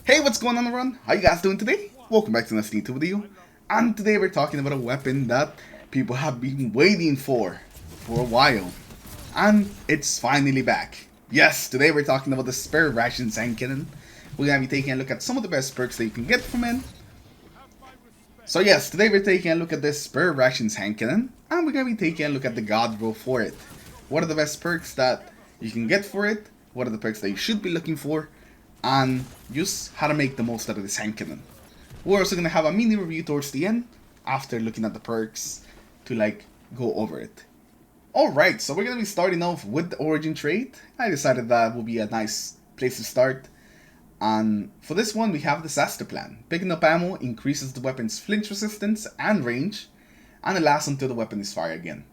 Hey, what's going on everyone? How you guys doing today? Welcome back to another YouTube video. And today we're talking about a weapon that people have been waiting for a while. And it's finally back. Yes, today we're talking about the Spare Rations hand cannon. We're going to be taking a look at some of the best perks that you can get from it. So yes, today we're taking a look at this Spare Rations hand cannon. And we're going to be taking a look at the God roll for it. What are the best perks that you can get for it? What are the perks that you should be looking for? And just how to make the most out of this hand cannon. We're also going to have a mini review towards the end after looking at the perks to go over it. Alright, so we're going to be starting off with the origin trait. I decided that would be a nice place to start. And for this one we have the disaster plan. Picking up ammo increases the weapon's flinch resistance and range, and it lasts until the weapon is fired again.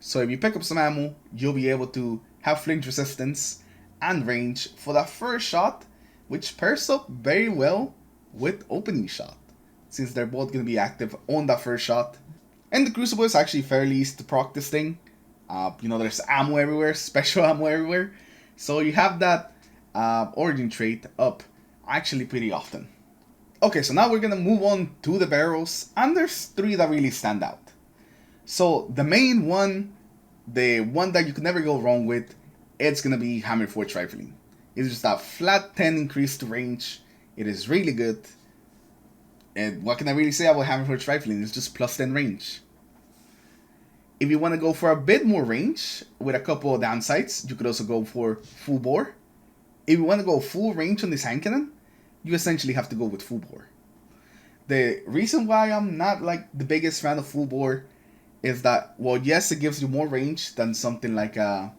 So if you pick up some ammo, you'll be able to have flinch resistance and range for that first shot, which pairs up very well with opening shot, since they're both going to be active on that first shot. And the Crucible is actually fairly easy to proc this thing. There's ammo everywhere, special ammo everywhere. So you have that origin trait up actually pretty often. Okay, so now we're going to move on to the barrels, and there's three that really stand out. So the main one, the one that you could never go wrong with, it's going to be Hammer Forge Rifling. It's just a flat 10 increase to range. It is really good. And what can I really say about Hammer Forge Rifling? It's just plus 10 range. If you want to go for a bit more range with a couple of downsides, you could also go for full bore. If you want to go full range on this hand cannon, you essentially have to go with full bore. The reason why I'm not the biggest fan of full bore is that, well, yes, it gives you more range than something like a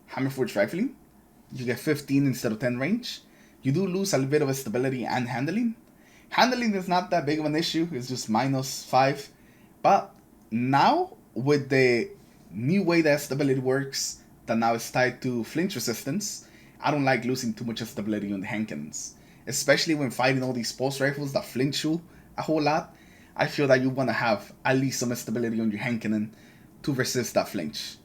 Hammer Forge Rifling. You get 15 instead of 10 range. You do lose a little bit of stability and handling. Handling is not that big of an issue. It's just -5. But now, with the new way that stability works, that now is tied to flinch resistance, I don't like losing too much stability on the hand cannons. Especially when fighting all these pulse rifles that flinch you a whole lot. I feel that you want to have at least some stability on your hand cannon to resist that flinch.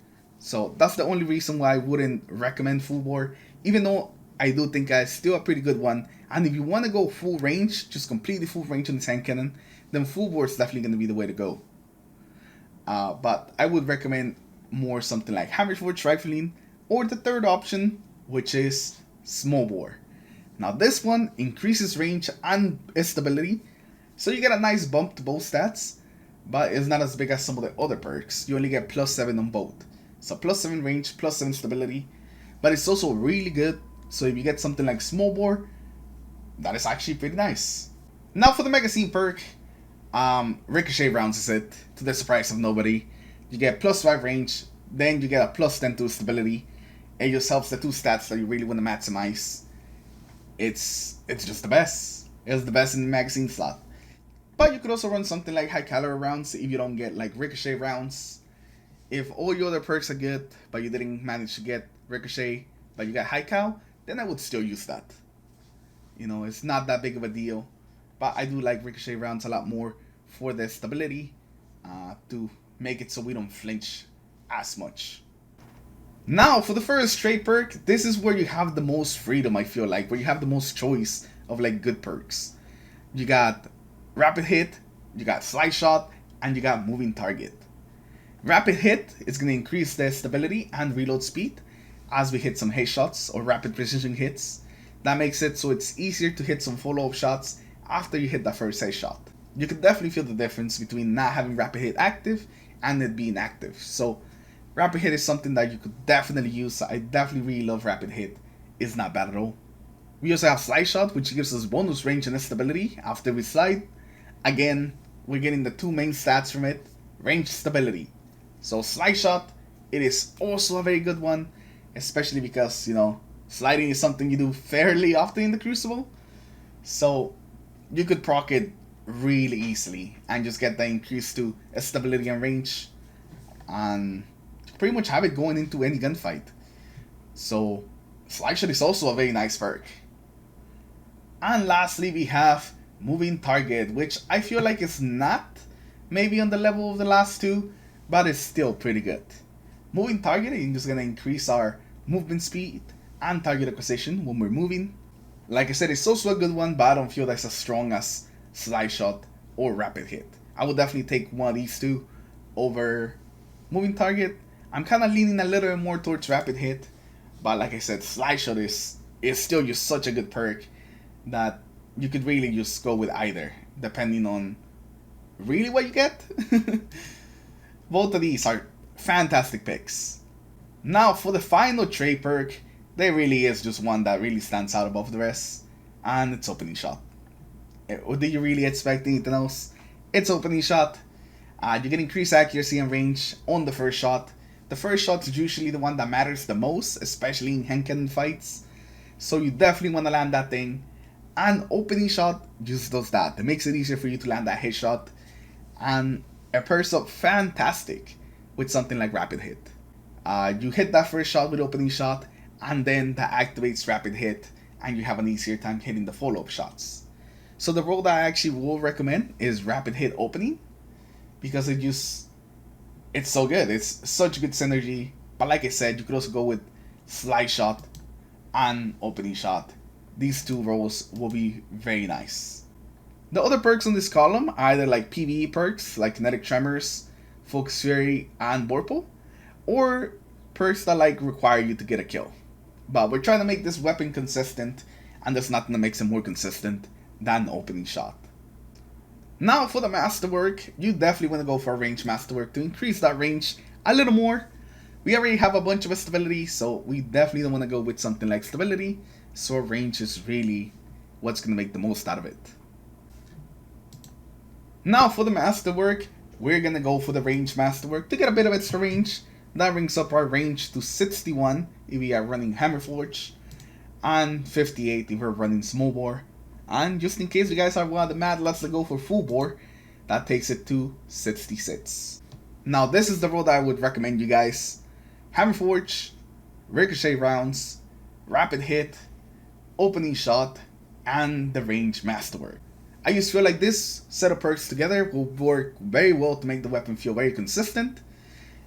So that's the only reason why I wouldn't recommend full bore, even though I do think it's still a pretty good one. And if you want to go full range, just completely full range on this hand cannon, then full bore is definitely going to be the way to go. But I would recommend more something like Hammer Forge Rifling, or the third option, which is small bore. Now this one increases range and stability, so you get a nice bump to both stats, but it's not as big as some of the other perks. You only get +7 on both. So +7 range, +7 stability, but it's also really good. So if you get something like small bore, that is actually pretty nice. Now for the magazine perk, ricochet rounds is it, to the surprise of nobody. You get +5 range, then you get a +10 to stability. It just helps the two stats that you really want to maximize. It's just the best. It's the best in the magazine slot. But you could also run something like high caliber rounds if you don't get ricochet rounds. If all your other perks are good, but you didn't manage to get ricochet, but you got high cal, then I would still use that. It's not that big of a deal, but I do like ricochet rounds a lot more for the stability, to make it so we don't flinch as much. Now for the first trait perk, this is where you have the most freedom, I feel like, where you have the most choice of good perks. You got rapid hit, you got slide shot, and you got moving target. Rapid hit is going to increase the stability and reload speed as we hit some headshots or rapid precision hits. That makes it so it's easier to hit some follow-up shots after you hit that first headshot. You can definitely feel the difference between not having rapid hit active and it being active. So rapid hit is something that you could definitely use. I definitely really love rapid hit. It's not bad at all. We also have slide shot, which gives us bonus range and stability after we slide. Again, we're getting the two main stats from it, range, stability. So slide shot, it is also a very good one, especially because, sliding is something you do fairly often in the Crucible. So you could proc it really easily and just get the increase to stability and range, and pretty much have it going into any gunfight. So slide shot is also a very nice perk. And lastly we have moving target, which I feel like is not maybe on the level of the last two, but it's still pretty good. Moving target is just going to increase our movement speed and target acquisition when we're moving. Like I said, it's also a good one, but I don't feel that's as strong as Slide Shot or Rapid Hit. I would definitely take one of these two over Moving Target. I'm kind of leaning a little bit more towards Rapid Hit, but like I said, Slide Shot is still just such a good perk that you could really just go with either, depending on really what you get. Both of these are fantastic picks. Now for the final trade perk, there really is just one that really stands out above the rest, and it's Opening Shot. Did you really expect anything else? It's Opening Shot. You get increased accuracy and range on the first shot. The first shot is usually the one that matters the most, especially in hand cannon fights. So you definitely want to land that thing. And Opening Shot just does that. It makes it easier for you to land that hit shot. And it pairs up fantastic with something like Rapid Hit. You hit that first shot with Opening Shot, and then that activates Rapid Hit, and you have an easier time hitting the follow-up shots. So the role that I actually will recommend is Rapid Hit Opening, because it's so good. It's such good synergy. But like I said, you could also go with Slide Shot and Opening Shot. These two roles will be very nice. The other perks on this column are either like PvE perks like Kinetic Tremors, Focus Fury, and Vorpal, or perks that like require you to get a kill. But we're trying to make this weapon consistent, and there's nothing that makes it more consistent than Opening Shot. Now for the Masterwork, you definitely want to go for a range Masterwork to increase that range a little more. We already have a bunch of Stability, so we definitely don't want to go with something like Stability, so range is really what's going to make the most out of it. Now for the Masterwork, we're going to go for the range Masterwork to get a bit of extra range. That brings up our range to 61 if we are running Hammerforge, and 58 if we're running Small Bore. And just in case you guys are one of the mad lads that go for Full Bore, that takes it to 66. Now this is the role that I would recommend you guys. Hammerforge, Ricochet Rounds, Rapid Hit, Opening Shot, and the Range Masterwork. I just feel like this set of perks together will work very well to make the weapon feel very consistent.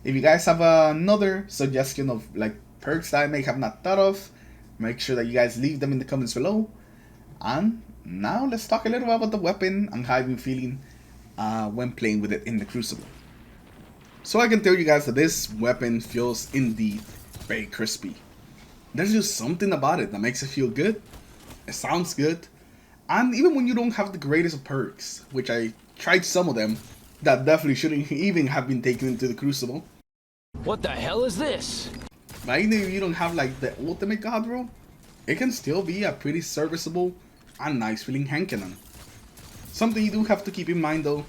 If you guys have another suggestion of like perks that I may have not thought of, make sure that you guys leave them in the comments below. And now let's talk a little bit about the weapon and how I've been feeling when playing with it in the Crucible. So I can tell you guys that this weapon feels indeed very crispy. There's just something about it that makes it feel good. It sounds good. And even when you don't have the greatest of perks, which I tried some of them, that definitely shouldn't even have been taken into the Crucible. What the hell is this? But even if you don't have like the ultimate god roll, it can still be a pretty serviceable and nice feeling hand cannon. Something you do have to keep in mind though,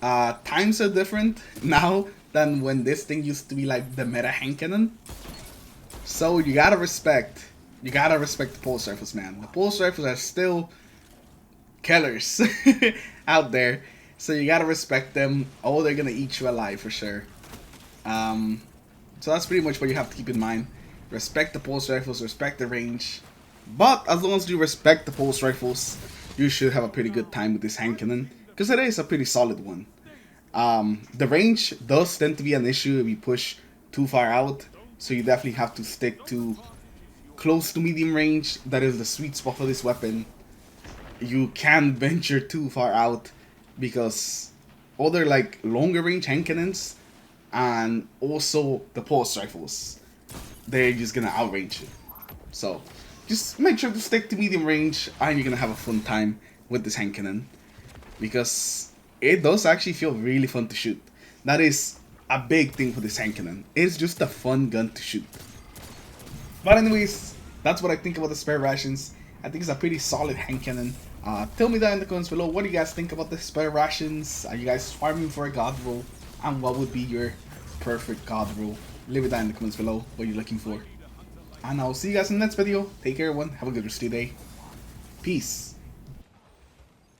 times are different now than when this thing used to be like the meta hand cannon. So you gotta respect the pulse rifles, man. The pulse rifles are still killers out there, so you gotta respect them. Oh, they're gonna eat you alive for sure. So that's pretty much what you have to keep in mind. Respect the pulse rifles, respect the range. But as long as you respect the pulse rifles, you should have a pretty good time with this hand cannon, because it is a pretty solid one. The range does tend to be an issue if you push too far out, so you definitely have to stick to close to medium range. That is the sweet spot for this weapon. You can't venture too far out, because other like longer range hand cannons and also the pulse rifles, they're just gonna outrange you. So just make sure to stick to medium range, and you're gonna have a fun time with this hand cannon, because it does actually feel really fun to shoot. That is a big thing for this hand cannon. It's just a fun gun to shoot. But anyways, that's what I think about the Spare Rations. I think it's a pretty solid hand cannon. Tell me that in the comments below. What do you guys think about the Spare Rations? Are you guys farming for a god roll? And what would be your perfect god roll? Leave it down in the comments below what you're looking for. And I'll see you guys in the next video. Take care everyone. Have a good rest of your day. Peace.